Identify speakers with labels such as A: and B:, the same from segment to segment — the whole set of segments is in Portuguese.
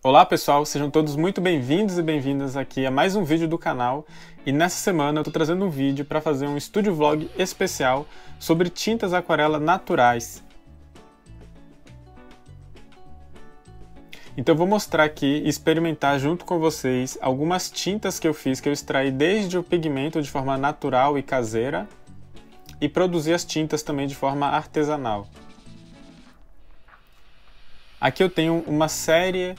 A: Olá pessoal, sejam todos muito bem-vindos e bem-vindas aqui a mais um vídeo do canal. E nessa semana eu estou trazendo um vídeo para fazer um estúdio vlog especial sobre tintas aquarela naturais. Então eu vou mostrar aqui e experimentar junto com vocês algumas tintas que eu fiz, que eu extraí desde o pigmento de forma natural e caseira e produzi as tintas também de forma artesanal. Aqui eu tenho uma série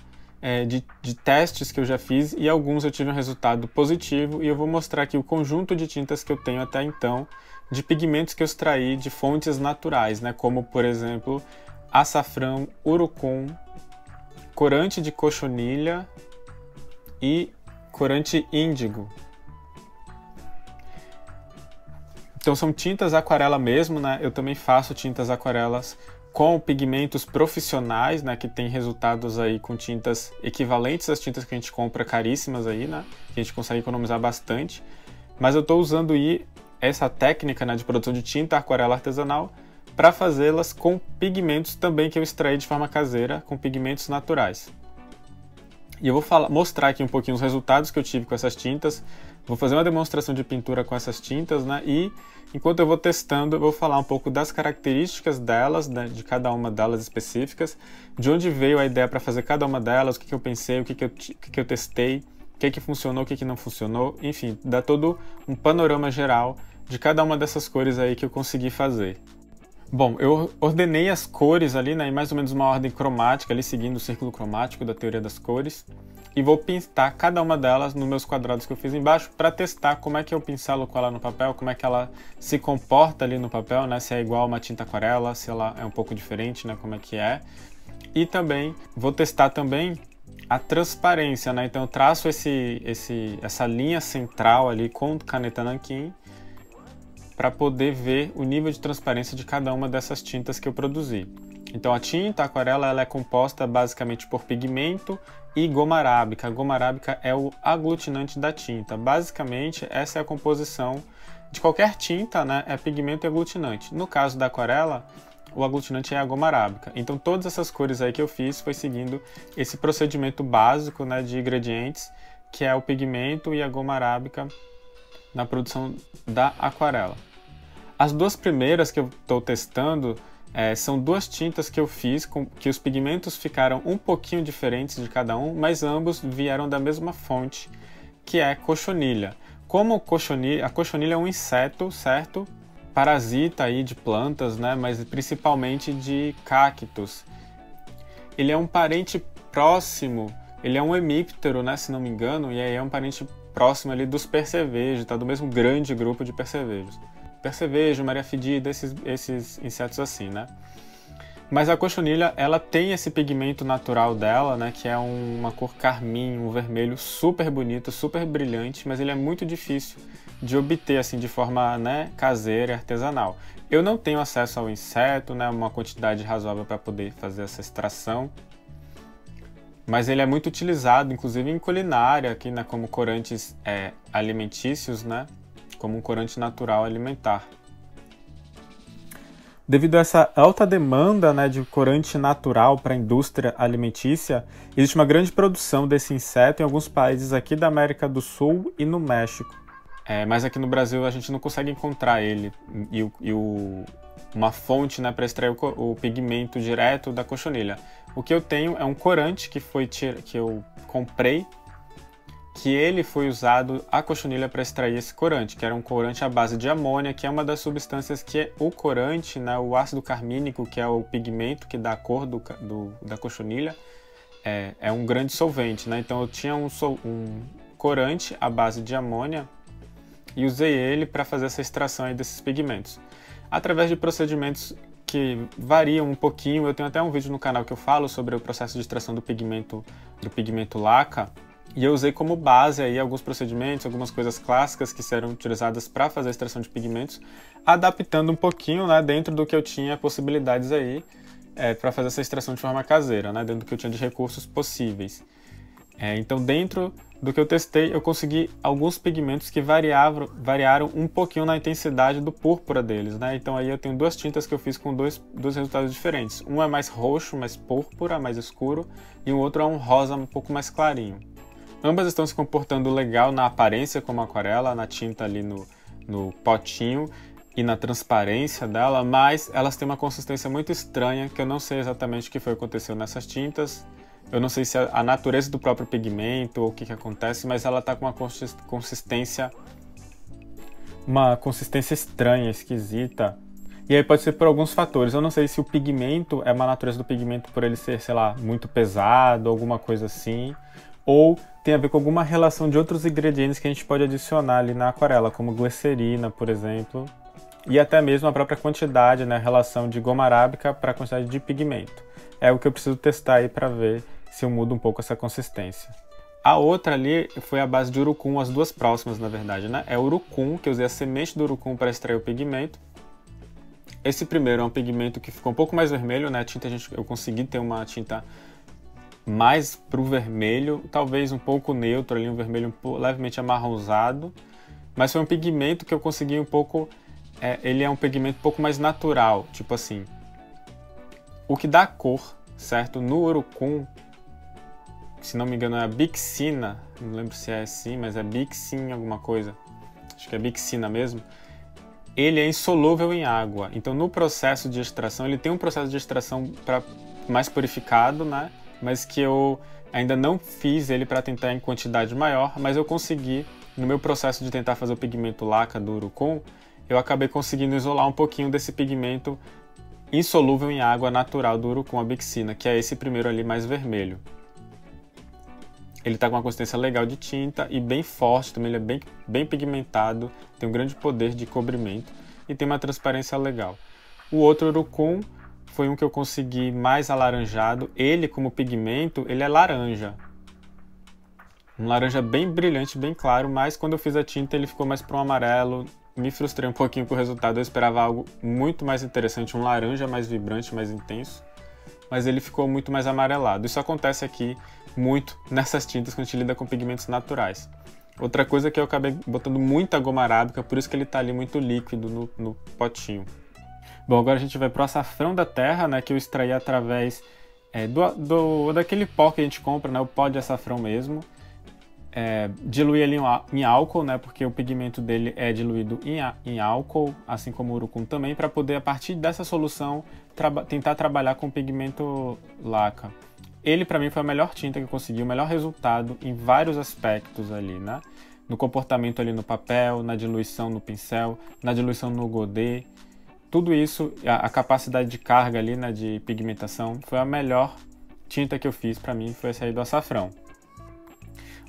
A: de testes que eu já fiz e alguns eu tive um resultado positivo, e eu vou mostrar aqui o conjunto de tintas que eu tenho até então de pigmentos que eu extraí de fontes naturais, né? Como por exemplo açafrão, urucum, corante de cochonilha e corante índigo. Então são tintas aquarela mesmo, né? Eu também faço tintas aquarelas com pigmentos profissionais, né, que tem resultados aí com tintas equivalentes às tintas que a gente compra caríssimas aí, né, que a gente consegue economizar bastante. Mas eu estou usando aí essa técnica, né, de produção de tinta aquarela artesanal para fazê-las com pigmentos também que eu extraí de forma caseira, com pigmentos naturais. E eu vou mostrar aqui um pouquinho os resultados que eu tive com essas tintas. Vou fazer uma demonstração de pintura com essas tintas, né? E enquanto eu vou testando, eu vou falar um pouco das características delas, né? De cada uma delas específicas, de onde veio a ideia para fazer cada uma delas, o que eu pensei, o que eu testei, o que funcionou, o que não funcionou, enfim, dá todo um panorama geral de cada uma dessas cores aí que eu consegui fazer. Bom, eu ordenei as cores ali, né, em mais ou menos uma ordem cromática, ali seguindo o círculo cromático da teoria das cores, e vou pintar cada uma delas nos meus quadrados que eu fiz embaixo para testar como é que eu pincelo com ela no papel, como é que ela se comporta ali no papel, né, se é igual a uma tinta aquarela, se ela é um pouco diferente, né, como é que é. E também vou testar também a transparência, né, então eu traço essa linha central ali com caneta nanquim, para poder ver o nível de transparência de cada uma dessas tintas que eu produzi. Então a tinta aquarela ela é composta basicamente por pigmento e goma arábica. A goma arábica é o aglutinante da tinta. Basicamente essa é a composição de qualquer tinta, né? É pigmento e aglutinante. No caso da aquarela, o aglutinante é a goma arábica. Então todas essas cores aí que eu fiz foi seguindo esse procedimento básico, né, de ingredientes, que é o pigmento e a goma arábica na produção da aquarela. As duas primeiras que eu estou testando são duas tintas que eu fiz, que os pigmentos ficaram um pouquinho diferentes de cada um, mas ambos vieram da mesma fonte, que é cochonilha. Como a cochonilha é um inseto, certo? Parasita aí de plantas, né? Mas principalmente de cactos. Ele é um parente próximo, ele é um hemíptero, né, se não me engano, e aí é um parente próximo ali dos percevejos, tá? Do mesmo grande grupo de percevejos. Percevejo, maria fedida, esses insetos assim, né? Mas a cochonilha, ela tem esse pigmento natural dela, né? Que é uma cor carmim, um vermelho super bonito, super brilhante, mas ele é muito difícil de obter, assim, de forma, né, caseira e artesanal. Eu não tenho acesso ao inseto, né? Uma quantidade razoável para poder fazer essa extração. Mas ele é muito utilizado, inclusive em culinária, aqui, né, como corantes alimentícios, né, como um corante natural alimentar. Devido a essa alta demanda, né, de corante natural para a indústria alimentícia, existe uma grande produção desse inseto em alguns países aqui da América do Sul e no México. Mas aqui no Brasil a gente não consegue encontrar ele uma fonte, né, para extrair o pigmento direto da cochonilha. O que eu tenho é um corante que eu comprei, que ele foi usado a cochonilha para extrair esse corante, que era um corante à base de amônia, que é uma das substâncias que o corante, né, o ácido carmínico, que é o pigmento que dá a cor da cochonilha, é um grande solvente, né? Então eu tinha um corante à base de amônia e usei ele para fazer essa extração aí desses pigmentos. Através de procedimentos que variam um pouquinho, eu tenho até um vídeo no canal que eu falo sobre o processo de extração do pigmento laca, e eu usei como base aí alguns procedimentos, algumas coisas clássicas que serão utilizadas para fazer a extração de pigmentos, adaptando um pouquinho, né, dentro do que eu tinha possibilidades aí para fazer essa extração de forma caseira, né, dentro do que eu tinha de recursos possíveis. Então dentro do que eu testei, eu consegui alguns pigmentos que variaram um pouquinho na intensidade do púrpura deles, né? Então aí eu tenho duas tintas que eu fiz com dois resultados diferentes. Um é mais roxo, mais púrpura, mais escuro, e o outro é um rosa um pouco mais clarinho. Ambas estão se comportando legal na aparência como aquarela, na tinta ali no potinho e na transparência dela, mas elas têm uma consistência muito estranha, que eu não sei exatamente o que foi que aconteceu nessas tintas. Eu não sei se é a natureza do próprio pigmento ou o que acontece, mas ela está com uma consistência estranha, esquisita. E aí pode ser por alguns fatores. Eu não sei se o pigmento é uma natureza do pigmento por ele ser, sei lá, muito pesado, alguma coisa assim, ou tem a ver com alguma relação de outros ingredientes que a gente pode adicionar ali na aquarela, como glicerina, por exemplo, e até mesmo a própria quantidade, né, a relação de goma arábica para a quantidade de pigmento. É o que eu preciso testar aí para ver se eu mudo um pouco essa consistência. A outra ali foi a base de urucum, as duas próximas na verdade, né? É o urucum, que eu usei a semente do urucum para extrair o pigmento. Esse primeiro é um pigmento que ficou um pouco mais vermelho, né? A tinta eu consegui ter uma tinta mais pro vermelho, talvez um pouco neutro ali, um vermelho levemente amarronzado. Mas foi um pigmento que eu consegui um pouco... ele é um pigmento um pouco mais natural, tipo assim... O que dá cor, certo? No urucum, se não me engano é a bixina, não lembro se é assim, mas é bixin alguma coisa, acho que é bixina mesmo, ele é insolúvel em água, então no processo de extração, ele tem um processo de extração mais purificado, né? Mas que eu ainda não fiz ele para tentar em quantidade maior, mas eu consegui, no meu processo de tentar fazer o pigmento laca do urucum, eu acabei conseguindo isolar um pouquinho desse pigmento insolúvel em água natural do urucum, a bixina, que é esse primeiro ali mais vermelho. Ele está com uma consistência legal de tinta e bem forte, também ele é bem pigmentado, tem um grande poder de cobrimento e tem uma transparência legal. O outro urucum foi um que eu consegui mais alaranjado, ele como pigmento, ele é laranja. Um laranja bem brilhante, bem claro, mas quando eu fiz a tinta ele ficou mais para um amarelo. Me frustrei um pouquinho com o resultado, eu esperava algo muito mais interessante, um laranja mais vibrante, mais intenso, mas ele ficou muito mais amarelado. Isso acontece aqui muito nessas tintas quando a gente lida com pigmentos naturais. Outra coisa é que eu acabei botando muita goma arábica, por isso que ele está ali muito líquido no potinho. Bom, agora a gente vai para o açafrão da terra, né, que eu extraí através daquele pó que a gente compra, né, o pó de açafrão mesmo. Diluir ele em álcool, né, porque o pigmento dele é diluído em álcool, assim como o urucum também, para poder, a partir dessa solução, tentar trabalhar com o pigmento laca. Ele, para mim, foi a melhor tinta que eu consegui, o melhor resultado em vários aspectos ali, né? No comportamento ali no papel, na diluição no pincel, na diluição no godê. Tudo isso, a capacidade de carga ali, né, de pigmentação, foi a melhor tinta que eu fiz, para mim, foi essa aí do açafrão.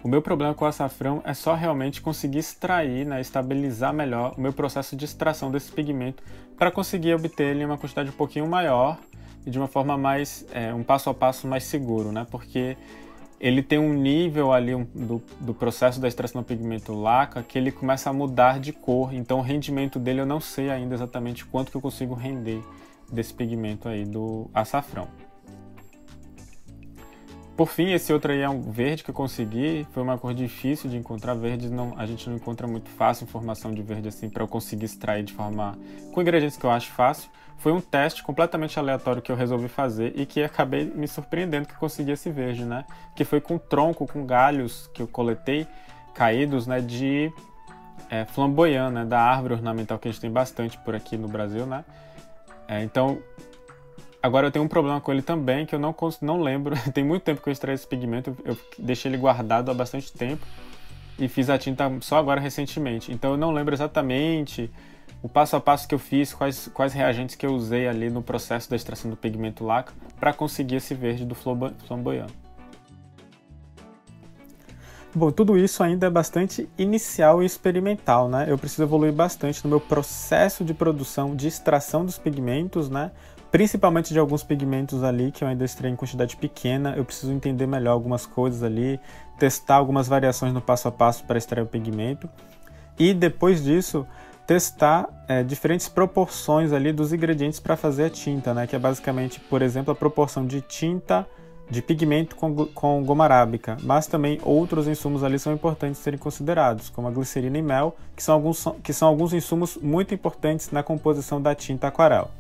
A: O meu problema com o açafrão é só realmente conseguir extrair, né, estabilizar melhor o meu processo de extração desse pigmento para conseguir obter ele em uma quantidade um pouquinho maior e de uma forma mais, um passo a passo mais seguro, né? Porque ele tem um nível ali do processo da extração do pigmento laca que ele começa a mudar de cor, então o rendimento dele eu não sei ainda exatamente quanto que eu consigo render desse pigmento aí do açafrão. Por fim, esse outro aí é um verde que eu consegui, foi uma cor difícil de encontrar, verdes a gente não encontra muito fácil informação de verde assim para eu conseguir extrair de forma com ingredientes que eu acho fácil. Foi um teste completamente aleatório que eu resolvi fazer e que acabei me surpreendendo que eu consegui esse verde, né? Que foi com tronco, com galhos que eu coletei caídos, né, de flamboyant, né, da árvore ornamental que a gente tem bastante por aqui no Brasil, né? Então, agora eu tenho um problema com ele também, que eu não lembro, tem muito tempo que eu extraí esse pigmento, eu deixei ele guardado há bastante tempo e fiz a tinta só agora recentemente, então eu não lembro exatamente o passo a passo que eu fiz, quais reagentes que eu usei ali no processo da extração do pigmento laca para conseguir esse verde do flamboyant. Bom, tudo isso ainda é bastante inicial e experimental, né? Eu preciso evoluir bastante no meu processo de produção, de extração dos pigmentos, né? Principalmente de alguns pigmentos ali que eu ainda extraí em quantidade pequena, eu preciso entender melhor algumas coisas ali, testar algumas variações no passo a passo para extrair o pigmento e depois disso testar diferentes proporções ali dos ingredientes para fazer a tinta, né? Que é basicamente, por exemplo, a proporção de tinta de pigmento com goma arábica, mas também outros insumos ali são importantes serem considerados, como a glicerina e mel, que são alguns insumos muito importantes na composição da tinta aquarela.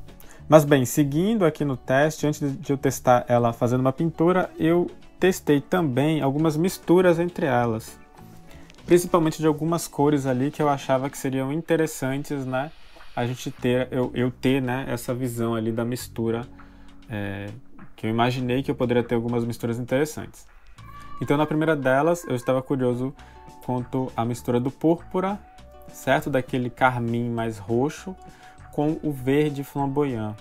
A: Mas bem, seguindo aqui no teste, antes de eu testar ela fazendo uma pintura, eu testei também algumas misturas entre elas, principalmente de algumas cores ali que eu achava que seriam interessantes, né, a gente ter, eu ter, né, essa visão ali da mistura, que eu imaginei que eu poderia ter algumas misturas interessantes. Então, na primeira delas, eu estava curioso quanto à mistura do púrpura, certo? Daquele carmim mais roxo, com o verde flamboyant.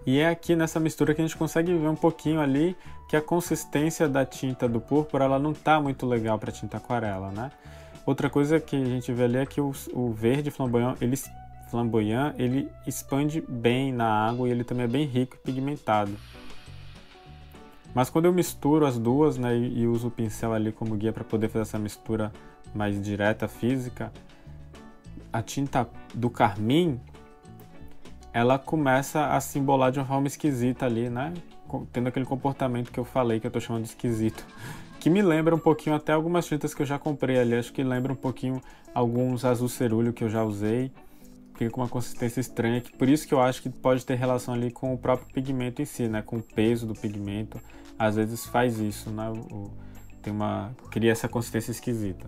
A: E é aqui nessa mistura que a gente consegue ver um pouquinho ali que a consistência da tinta do púrpura ela não está muito legal para tinta aquarela, né? Outra coisa que a gente vê ali é que o verde flamboyant, ele expande bem na água e ele também é bem rico e pigmentado. Mas quando eu misturo as duas, né, e uso o pincel ali como guia para poder fazer essa mistura mais direta, física, a tinta do carmim, ela começa a se embolar de uma forma esquisita ali, né, tendo aquele comportamento que eu falei, que eu estou chamando de esquisito, que me lembra um pouquinho até algumas tintas que eu já comprei ali, acho que lembra um pouquinho alguns azul cerúleo que eu já usei, fica com uma consistência estranha, que por isso que eu acho que pode ter relação ali com o próprio pigmento em si, né, com o peso do pigmento. Às vezes faz isso, né? Cria essa consistência esquisita.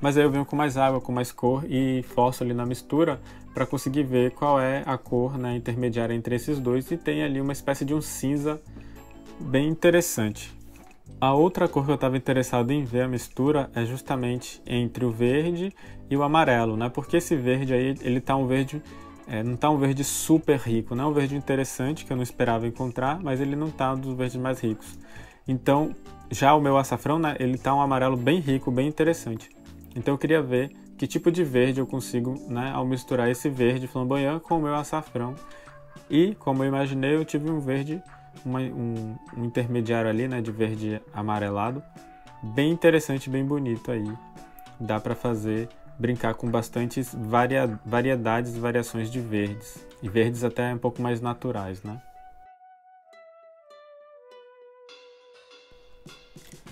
A: Mas aí eu venho com mais água, com mais cor e forço ali na mistura para conseguir ver qual é a cor, né, intermediária entre esses dois e tem ali uma espécie de um cinza bem interessante. A outra cor que eu estava interessado em ver a mistura é justamente entre o verde e o amarelo, né? Porque esse verde aí, ele tá um verde... não está um verde super rico, não é um verde interessante que eu não esperava encontrar, mas ele não está um dos verdes mais ricos. Então, já o meu açafrão, né, ele está um amarelo bem rico, bem interessante. Então eu queria ver que tipo de verde eu consigo, né, ao misturar esse verde flamboyant com o meu açafrão. E, como eu imaginei, eu tive um verde, um intermediário ali, né, de verde amarelado, bem interessante, bem bonito aí. Dá para brincar com bastantes variedades e variações de verdes. E verdes até um pouco mais naturais, né?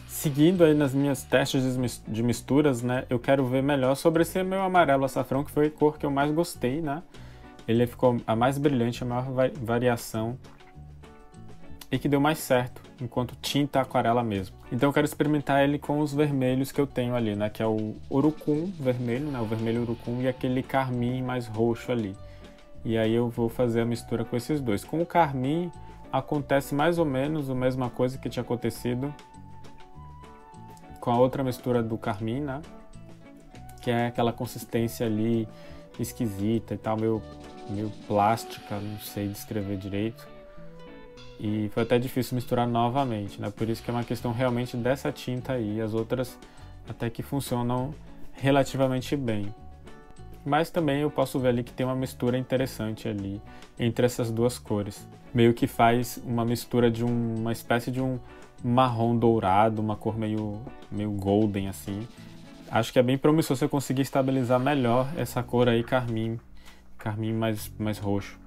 A: Seguindo aí nas minhas testes de misturas, né? Eu quero ver melhor sobre esse meu amarelo açafrão, que foi a cor que eu mais gostei, né? Ele ficou a mais brilhante, a maior variação. E que deu mais certo, enquanto tinta aquarela mesmo. Então eu quero experimentar ele com os vermelhos que eu tenho ali, né? Que é o urucum vermelho, né? O vermelho urucum e aquele carmim mais roxo ali. E aí eu vou fazer a mistura com esses dois. Com o carmim acontece mais ou menos a mesma coisa que tinha acontecido com a outra mistura do carmim, né? Que é aquela consistência ali esquisita e tal, meio plástica, não sei descrever direito. E foi até difícil misturar novamente, né? Por isso que é uma questão realmente dessa tinta aí. As outras até que funcionam relativamente bem. Mas também eu posso ver ali que tem uma mistura interessante ali entre essas duas cores. Meio que faz uma mistura de uma espécie de um marrom dourado, uma cor meio golden assim. Acho que é bem promissor se eu conseguir estabilizar melhor essa cor aí, carmim mais roxo.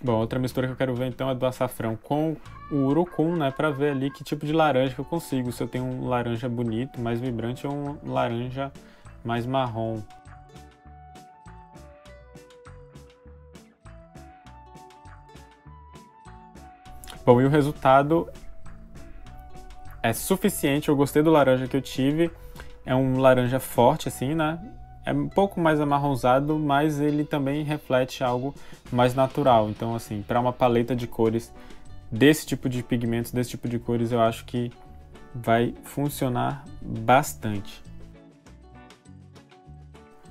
A: Bom, outra mistura que eu quero ver então é do açafrão com o urucum, né, para ver ali que tipo de laranja que eu consigo, se eu tenho um laranja bonito, mais vibrante ou um laranja mais marrom. Bom, e o resultado é suficiente, eu gostei do laranja que eu tive, é um laranja forte assim, né? É um pouco mais amarronzado, mas ele também reflete algo mais natural. Então, assim, para uma paleta de cores desse tipo de pigmentos, desse tipo de cores, eu acho que vai funcionar bastante.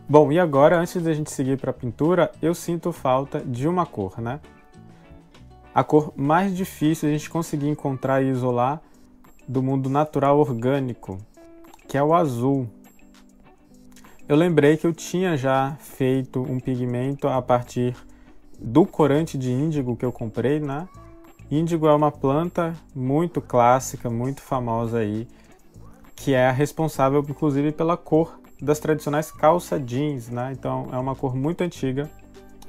A: Bom, e agora, antes de a gente seguir para a pintura, eu sinto falta de uma cor, né? A cor mais difícil a gente conseguir encontrar e isolar do mundo natural orgânico, que é o azul. Eu lembrei que eu tinha já feito um pigmento a partir do corante de índigo que eu comprei, né? Índigo é uma planta muito clássica, muito famosa aí, que é a responsável, inclusive, pela cor das tradicionais calça jeans, né? Então, é uma cor muito antiga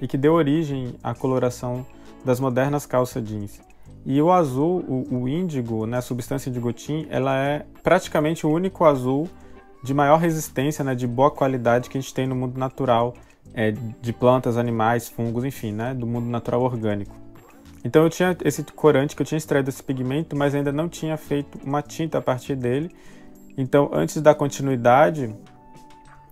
A: e que deu origem à coloração das modernas calça jeans. E o azul, o índigo, né, a substância indigotim, ela é praticamente o único azul de maior resistência, né, de boa qualidade que a gente tem no mundo natural, de plantas, animais, fungos, enfim, né, do mundo natural orgânico. Então eu tinha esse corante que eu tinha extraído esse pigmento, mas ainda não tinha feito uma tinta a partir dele. Então, antes de dar continuidade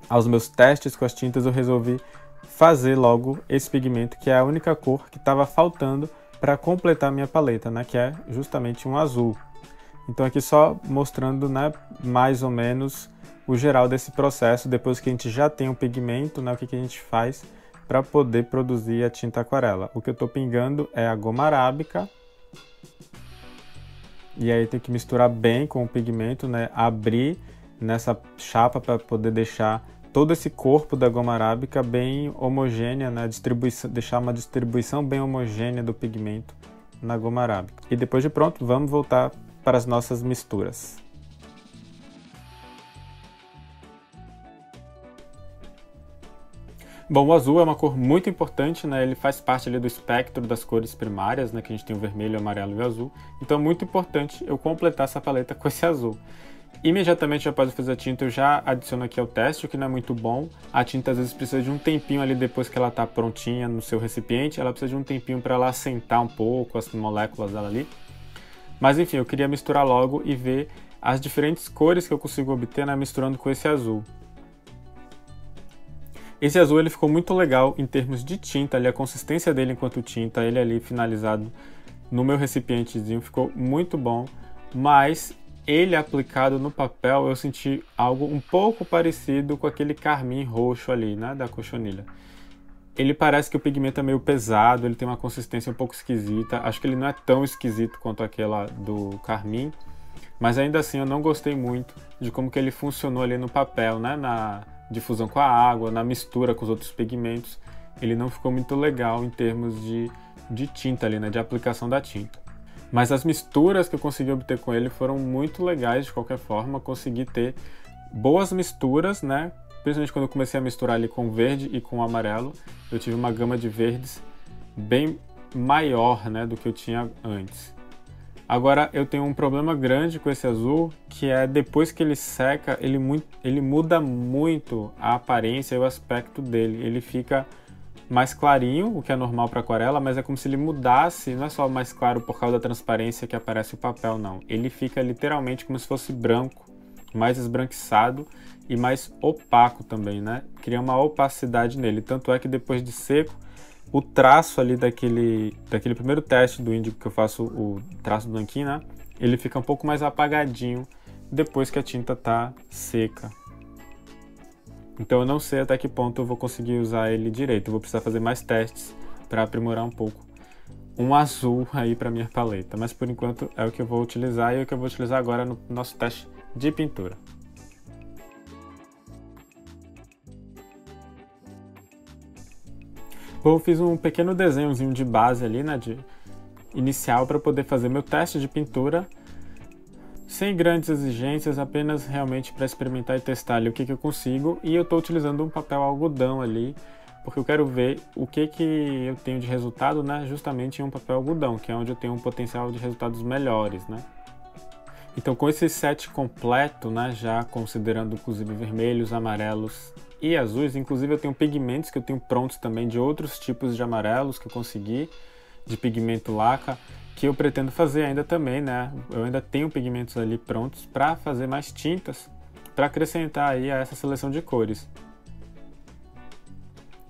A: aos meus testes com as tintas, eu resolvi fazer logo esse pigmento, que é a única cor que estava faltando para completar a minha paleta, né, que é justamente um azul. Então aqui só mostrando, né, mais ou menos o geral desse processo, depois que a gente já tem o pigmento, né, o que a gente faz para poder produzir a tinta aquarela. O que eu estou pingando é a goma arábica, e aí tem que misturar bem com o pigmento, né, abrir nessa chapa para poder deixar todo esse corpo da goma arábica bem homogênea, né, deixar uma distribuição bem homogênea do pigmento na goma arábica. E depois de pronto, vamos voltar para as nossas misturas. Bom, o azul é uma cor muito importante, né? Ele faz parte ali do espectro das cores primárias, né? Que a gente tem o vermelho, o amarelo e o azul. Então é muito importante eu completar essa paleta com esse azul. Imediatamente após eu fazer a tinta, eu já adiciono aqui ao teste, o que não é muito bom. A tinta às vezes precisa de um tempinho ali depois que ela está prontinha no seu recipiente. Ela precisa de um tempinho para ela assentar um pouco as moléculas dela ali. Mas enfim, eu queria misturar logo e ver as diferentes cores que eu consigo obter, né, misturando com esse azul. Esse azul ele ficou muito legal em termos de tinta, ali, a consistência dele enquanto tinta, ele ali finalizado no meu recipientezinho, ficou muito bom, mas ele aplicado no papel eu senti algo um pouco parecido com aquele carmim roxo ali, né, da cochonilha. Ele parece que o pigmento é meio pesado, ele tem uma consistência um pouco esquisita, acho que ele não é tão esquisito quanto aquela do carmim, mas ainda assim eu não gostei muito de como que ele funcionou ali no papel, né, na difusão com a água, na mistura com os outros pigmentos. Ele não ficou muito legal em termos de tinta ali, né, de aplicação da tinta. Mas as misturas que eu consegui obter com ele foram muito legais de qualquer forma, consegui ter boas misturas, né, principalmente quando eu comecei a misturar ali com o verde e com o amarelo, eu tive uma gama de verdes bem maior, né, do que eu tinha antes. Agora eu tenho um problema grande com esse azul, que é depois que ele seca, ele muda muito a aparência e o aspecto dele. Ele fica mais clarinho, o que é normal para aquarela, mas é como se ele mudasse, não é só mais claro por causa da transparência que aparece o papel, não. Ele fica literalmente como se fosse branco, mais esbranquiçado e mais opaco também, né? Cria uma opacidade nele, tanto é que depois de seco, o traço ali daquele primeiro teste do índigo que eu faço, o traço do nanquim, né? Ele fica um pouco mais apagadinho depois que a tinta tá seca. Então eu não sei até que ponto eu vou conseguir usar ele direito. Eu vou precisar fazer mais testes para aprimorar um pouco um azul aí para minha paleta. Mas por enquanto é o que eu vou utilizar e é o que eu vou utilizar agora no nosso teste de pintura. Eu fiz um pequeno desenhozinho de base ali, né, de inicial para poder fazer meu teste de pintura, sem grandes exigências, apenas realmente para experimentar e testar ali o que eu consigo. E eu estou utilizando um papel algodão ali, porque eu quero ver o que eu tenho de resultado, né, justamente em um papel algodão, que é onde eu tenho um potencial de resultados melhores, né. Então com esse set completo, né, já considerando inclusive vermelhos, amarelos e azuis, inclusive eu tenho pigmentos que eu tenho prontos também de outros tipos de amarelos que eu consegui, de pigmento laca, que eu pretendo fazer ainda também, né? Eu ainda tenho pigmentos ali prontos para fazer mais tintas, para acrescentar aí a essa seleção de cores.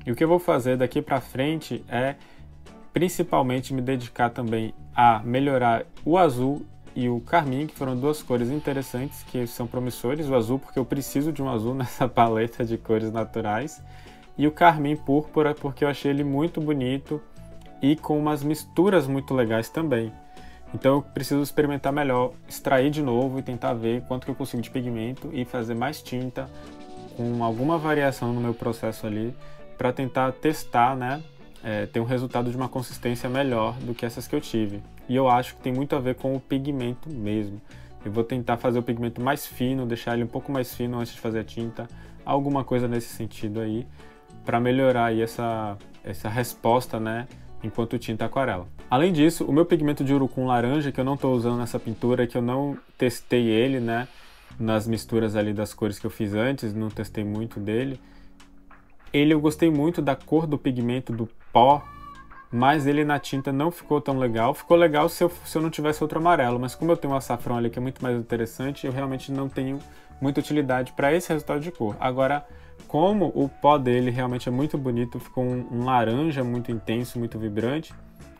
A: E o que eu vou fazer daqui para frente é principalmente me dedicar também a melhorar o azul e o carmim, que foram duas cores interessantes, que são promissores. O azul porque eu preciso de um azul nessa paleta de cores naturais, e o carmim púrpura porque eu achei ele muito bonito e com umas misturas muito legais também. Então eu preciso experimentar melhor, extrair de novo e tentar ver quanto que eu consigo de pigmento e fazer mais tinta com alguma variação no meu processo ali, para tentar testar, né, ter um resultado de uma consistência melhor do que essas que eu tive. E eu acho que tem muito a ver com o pigmento mesmo. Eu vou tentar fazer o pigmento mais fino, deixar ele um pouco mais fino antes de fazer a tinta, alguma coisa nesse sentido aí, para melhorar aí essa resposta, né, enquanto tinta aquarela. Além disso, o meu pigmento de urucum laranja, que eu não estou usando nessa pintura, que eu não testei ele, né, nas misturas ali das cores que eu fiz antes, não testei muito dele. Eu gostei muito da cor do pigmento do pó, mas ele na tinta não ficou tão legal. Ficou legal se eu não tivesse outro amarelo, mas como eu tenho um açafrão ali que é muito mais interessante, eu realmente não tenho muita utilidade para esse resultado de cor. Agora, como o pó dele realmente é muito bonito, ficou um laranja muito intenso, muito vibrante,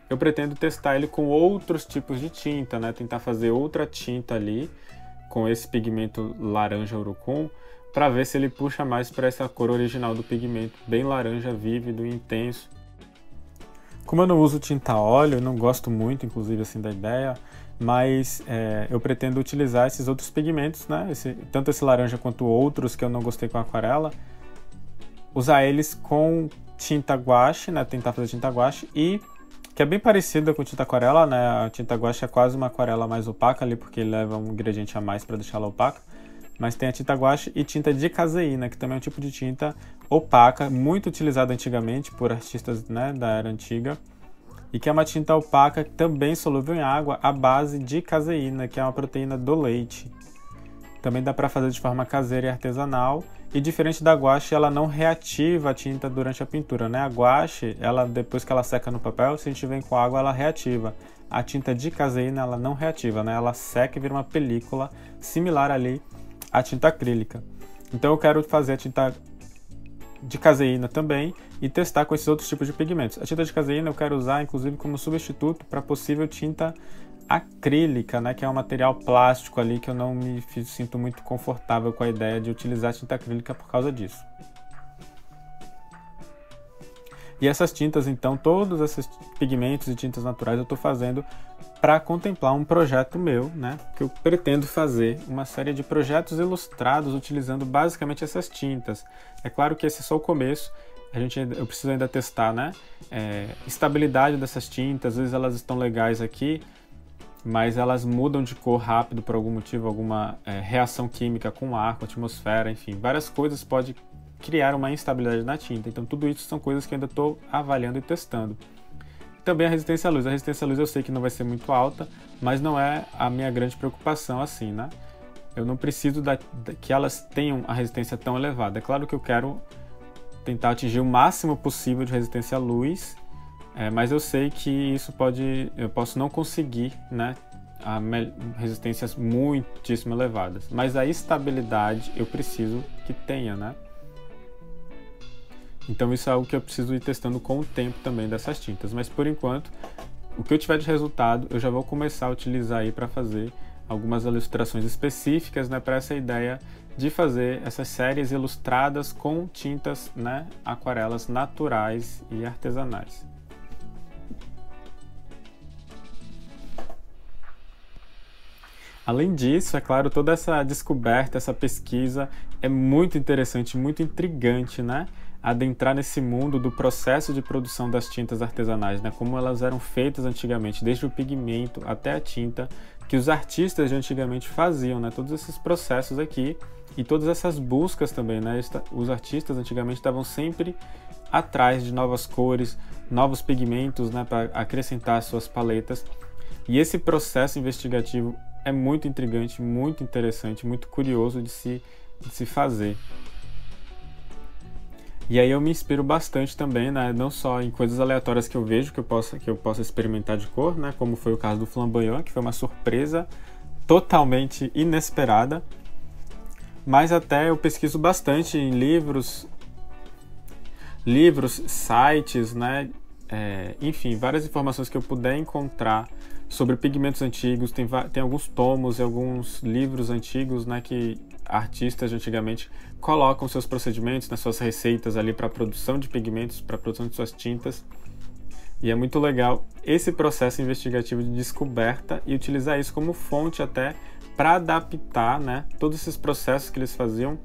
A: eu pretendo testar ele com outros tipos de tinta, né? Tentar fazer outra tinta ali com esse pigmento laranja urucum, para ver se ele puxa mais para essa cor original do pigmento, bem laranja, vívido e intenso. Como eu não uso tinta a óleo, eu não gosto muito, inclusive, assim, da ideia, mas eu pretendo utilizar esses outros pigmentos, né? Tanto esse laranja quanto outros que eu não gostei com a aquarela, usar eles com tinta guache, né? Tentar fazer tinta guache, e que é bem parecida com tinta aquarela, né? A tinta guache é quase uma aquarela mais opaca ali, porque ele leva um ingrediente a mais para deixar ela opaca. Mas tem a tinta guache e tinta de caseína, que também é um tipo de tinta opaca, muito utilizada antigamente por artistas, né, da era antiga, e que é uma tinta opaca também solúvel em água à base de caseína, que é uma proteína do leite. Também dá para fazer de forma caseira e artesanal, e diferente da guache, ela não reativa a tinta durante a pintura, né? A guache, ela, depois que ela seca no papel, se a gente vem com água, ela reativa. A tinta de caseína, ela não reativa, né? Ela seca e vira uma película similar ali à tinta acrílica. Então eu quero fazer a tinta de caseína também e testar com esses outros tipos de pigmentos. A tinta de caseína eu quero usar, inclusive, como substituto para possível tinta acrílica, né, que é um material plástico ali que eu não me sinto muito confortável com a ideia de utilizar tinta acrílica por causa disso. E essas tintas, então, todos esses pigmentos e tintas naturais eu estou fazendo para contemplar um projeto meu, né, que eu pretendo fazer uma série de projetos ilustrados utilizando basicamente essas tintas. É claro que esse é só o começo, eu preciso ainda testar, né, estabilidade dessas tintas, às vezes elas estão legais aqui, mas elas mudam de cor rápido por algum motivo, alguma reação química com o ar, com a atmosfera, enfim, várias coisas podem criar uma instabilidade na tinta. Então tudo isso são coisas que eu ainda estou avaliando e testando. Também a resistência à luz. A resistência à luz eu sei que não vai ser muito alta, mas não é a minha grande preocupação assim, né? Eu não preciso que elas tenham a resistência tão elevada. É claro que eu quero tentar atingir o máximo possível de resistência à luz, mas eu sei que eu posso não conseguir, né, resistências muitíssimo elevadas. Mas a estabilidade eu preciso que tenha, né? Então isso é algo que eu preciso ir testando com o tempo também dessas tintas. Mas por enquanto, o que eu tiver de resultado, eu já vou começar a utilizar aí para fazer algumas ilustrações específicas, né, para essa ideia de fazer essas séries ilustradas com tintas, né, aquarelas naturais e artesanais. Além disso, é claro, toda essa descoberta, essa pesquisa é muito interessante, muito intrigante, né? Adentrar nesse mundo do processo de produção das tintas artesanais, né? Como elas eram feitas antigamente, desde o pigmento até a tinta, que os artistas de antigamente faziam, né? Todos esses processos aqui e todas essas buscas também, né? Os artistas antigamente estavam sempre atrás de novas cores, novos pigmentos, né? Para acrescentar suas paletas. E esse processo investigativo é muito intrigante, muito interessante, muito curioso de se fazer. E aí eu me inspiro bastante também, né, não só em coisas aleatórias que eu vejo que eu possa experimentar de cor, né, como foi o caso do flamboyant, que foi uma surpresa totalmente inesperada, mas até eu pesquiso bastante em livros, sites, né, enfim, várias informações que eu puder encontrar sobre pigmentos antigos. Tem alguns tomos e alguns livros antigos, né, que artistas de antigamente colocam seus procedimentos, nas suas receitas ali para a produção de pigmentos, para a produção de suas tintas. E é muito legal esse processo investigativo de descoberta e utilizar isso como fonte até para adaptar, né, todos esses processos que eles faziam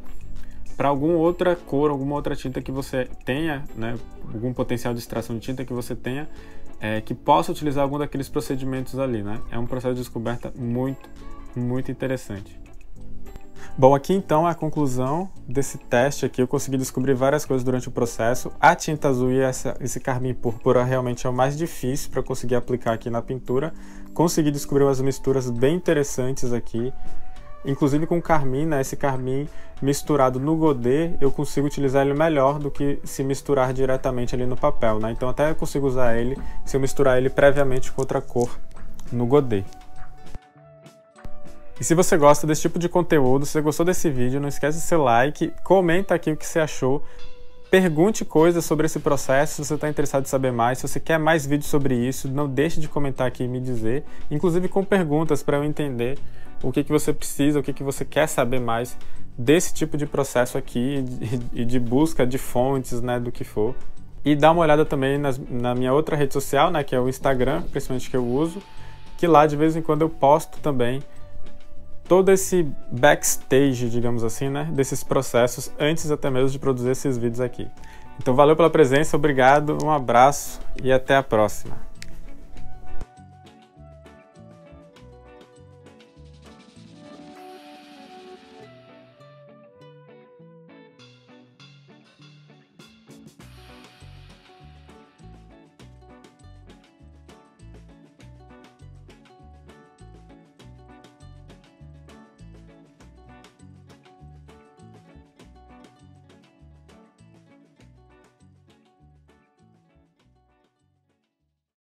A: para alguma outra cor, alguma outra tinta que você tenha, né, algum potencial de extração de tinta que você tenha, que possa utilizar algum daqueles procedimentos ali, né? É um processo de descoberta muito, muito interessante. Bom, aqui então a conclusão desse teste aqui, eu consegui descobrir várias coisas durante o processo. A tinta azul e esse carmim púrpura realmente é o mais difícil para conseguir aplicar aqui na pintura. Consegui descobrir umas misturas bem interessantes aqui, inclusive com carmim, né? Esse carmim misturado no godê, eu consigo utilizar ele melhor do que se misturar diretamente ali no papel, né? Então até eu consigo usar ele se eu misturar ele previamente com outra cor no godê. E se você gosta desse tipo de conteúdo, se você gostou desse vídeo, não esquece de seu like, comenta aqui o que você achou, pergunte coisas sobre esse processo se você está interessado em saber mais, se você quer mais vídeos sobre isso, não deixe de comentar aqui e me dizer, inclusive com perguntas para eu entender o que você precisa, o que você quer saber mais desse tipo de processo aqui e de busca de fontes, né, do que for. E dá uma olhada também na minha outra rede social, né, que é o Instagram, principalmente que eu uso, que lá de vez em quando eu posto também todo esse backstage, digamos assim, né, desses processos antes até mesmo de produzir esses vídeos aqui. Então valeu pela presença, obrigado, um abraço e até a próxima.